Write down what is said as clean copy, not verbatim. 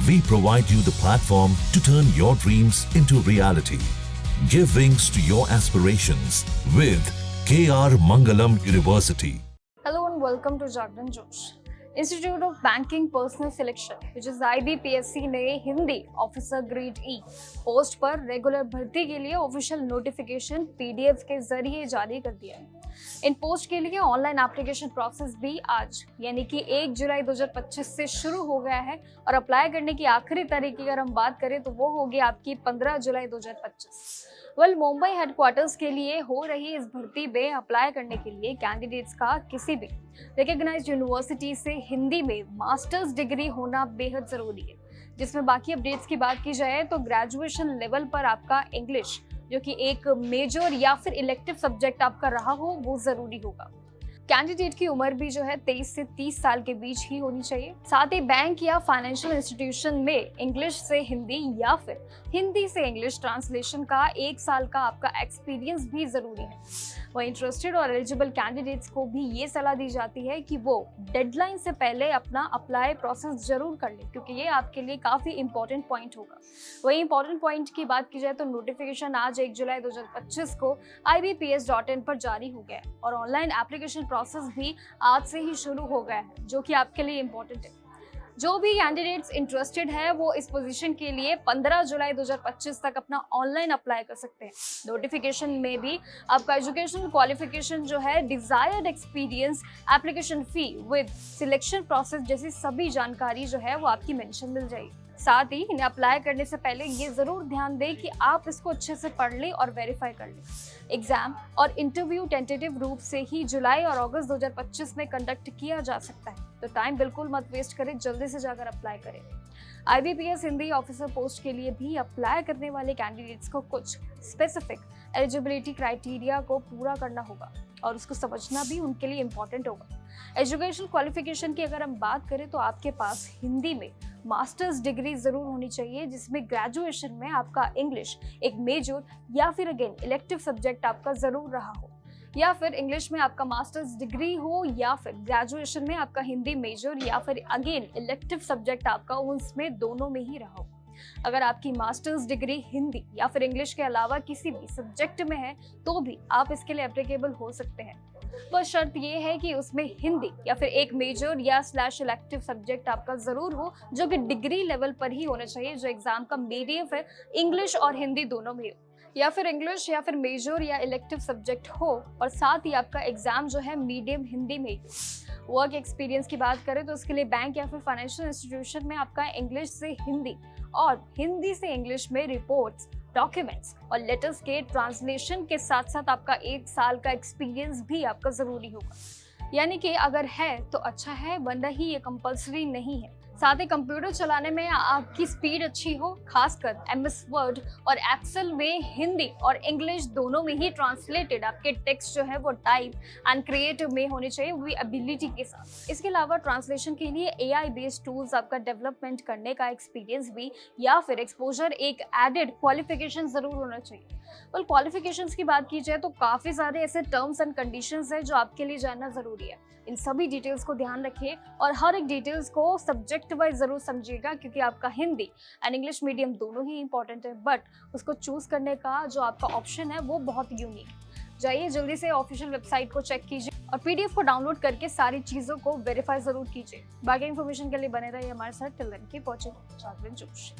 We provide you the platform to turn your dreams into reality. Give wings to your aspirations with KR Mangalam University. Hello and welcome to Jagran Josh. Institute of Banking Personal Selection, which is IBPSC ने Hindi officer grade ई post पर regular भर्ती के लिए official notification PDF के जरिए जारी कर दिया है। इन पोस्ट के लिए ऑनलाइन एप्लीकेशन प्रोसेस भी आज यानी कि 1 जुलाई 2025 से शुरू हो गया है और अप्लाई करने की आखिरी तारीख की अगर हम बात करें तो वो होगी आपकी 15 जुलाई 2025। मुंबई हेडक्वार्टर्स के लिए हो रही इस भर्ती में अप्लाई करने के लिए कैंडिडेट्स का किसी भी रिकॉग्नाइज्ड यूनिवर्सिटी से हिंदी में मास्टर्स डिग्री होना बेहद जरूरी है। जिसमें बाकी अपडेट्स की बात की जाए तो ग्रेजुएशन लेवल पर आपका इंग्लिश जो कि एक मेजर या फिर इलेक्टिव सब्जेक्ट आपका रहा हो वो जरूरी होगा। कैंडिडेट की उम्र भी जो है 23 से 30 साल के बीच ही होनी चाहिए। साथ ही बैंक या फाइनेंशियल इंस्टीट्यूशन में इंग्लिश से हिंदी या फिर हिंदी से इंग्लिश ट्रांसलेशन का 1 साल का आपका एक्सपीरियंस भी जरूरी है। वहीं इंटरेस्टेड और एलिजिबल कैंडिडेट्स को भी ये सलाह दी जाती है कि वो डेडलाइन से पहले अपना अप्लाई प्रोसेस जरूर कर ले क्योंकि ये आपके लिए काफी इंपॉर्टेंट पॉइंट होगा। वहीं इंपॉर्टेंट पॉइंट की बात की जाए तो नोटिफिकेशन आज 1 जुलाई 2025 को IBPS.in पर जारी हो गया है और ऑनलाइन एप्लीकेशन प्रोसेस भी आज से ही शुरू हो गया है जो कि आपके लिए इम्पोर्टेंट है। जो भी कैंडिडेट्स इंटरेस्टेड है वो इस पोजीशन के लिए 15 जुलाई 2025 तक अपना ऑनलाइन अप्लाई कर सकते हैं। नोटिफिकेशन में भी आपका एजुकेशनल क्वालिफिकेशन जो है, desired experience, application fee with selection process जैसी सभी जानकारी जो है वो आपकी मेंशन मिल जाएगी। साथ ही इन्हें अप्लाई करने से पहले ये जरूर ध्यान दें कि आप इसको अच्छे से पढ़ लें और वेरीफाई कर लें। एग्जाम और इंटरव्यू टेंटेटिव रूप से ही जुलाई और अगस्त 2025 में कंडक्ट किया जा सकता है, तो टाइम बिल्कुल मत वेस्ट करें, जल्दी से जाकर अप्लाई करें। IBPS हिंदी ऑफिसर पोस्ट के लिए भी अप्लाई करने वाले कैंडिडेट्स को कुछ स्पेसिफिक एलिजिबिलिटी क्राइटेरिया को पूरा करना होगा और उसको समझना भी उनके लिए इम्पोर्टेंट होगा। एजुकेशन क्वालिफिकेशन की अगर हम बात करें तो आपके पास हिंदी में मास्टर्स डिग्री जरूर होनी चाहिए जिसमें ग्रेजुएशन में आपका इंग्लिश एक मेजर या फिर अगेन इलेक्टिव सब्जेक्ट आपका जरूर रहा हो, या फिर इंग्लिश में आपका मास्टर्स डिग्री हो या फिर ग्रेजुएशन में आपका हिंदी मेजर या फिर अगेन इलेक्टिव सब्जेक्ट आपका उसमें दोनों में ही रहा हो। अगर आपकी मास्टर्स डिग्री हिंदी या फिर इंग्लिश के अलावा किसी भी सब्जेक्ट में है तो भी आप इसके लिए एप्लीकेबल हो सकते हैं। बस शर्त ये है कि उसमें हिंदी या फिर एक मेजर या / इलेक्टिव सब्जेक्ट आपका जरूर हो जो कि डिग्री लेवल पर ही होना चाहिए, जो एग्जाम का मीडियम है इंग्लिश और हिंदी दोनों में हो, या फिर इंग्लिश या फिर मेजर या इलेक्टिव सब्जेक्ट हो और साथ ही आपका एग्जाम जो है मीडियम हिंदी में ही हो। वर्क एक्सपीरियंस की बात करें तो उसके लिए बैंक या फिर फाइनेंशियल इंस्टीट्यूशन में आपका इंग्लिश से हिंदी और हिंदी से इंग्लिश में रिपोर्ट्स, डॉक्यूमेंट्स और लेटर्स के ट्रांसलेशन के साथ साथ आपका 1 साल का एक्सपीरियंस भी आपका जरूरी होगा। यानी कि अगर है तो अच्छा है, वरना ही ये कंपल्सरी नहीं है। साथ ही कंप्यूटर चलाने में आपकी स्पीड अच्छी हो, खासकर MS वर्ड और एक्सेल में हिंदी और इंग्लिश दोनों में ही ट्रांसलेटेड आपके टेक्स्ट जो है वो टाइप एंड क्रिएटिव में होने चाहिए, वो एबिलिटी के साथ। इसके अलावा ट्रांसलेशन के लिए AI बेस्ड टूल्स आपका डेवलपमेंट करने का एक्सपीरियंस भी या फिर एक्सपोजर एक एडेड क्वालिफिकेशन जरूर होना चाहिए। क्वालिफिकेशंस की बात की जाए तो काफी सारे ऐसे टर्म्स एंड कंडीशंस है जो आपके लिए जानना जरूरी है। इन सभी डिटेल्स को ध्यान रखिए और हर एक डिटेल्स को सब्जेक्ट वाइज जरूर समझिएगा क्योंकि आपका हिंदी एंड इंग्लिश मीडियम दोनों ही इंपॉर्टेंट है, बट उसको चूज करने का जो आपका ऑप्शन है वो बहुत यूनिक है। जाइए जल्दी से ऑफिशियल वेबसाइट को चेक कीजिए और PDF को डाउनलोड करके सारी चीजों को वेरीफाई जरूर कीजिए। बाकी इन्फॉर्मेशन के लिए बने रहिए हमारे साथ। टिल देन कीप वॉचिंग जागरण जोश।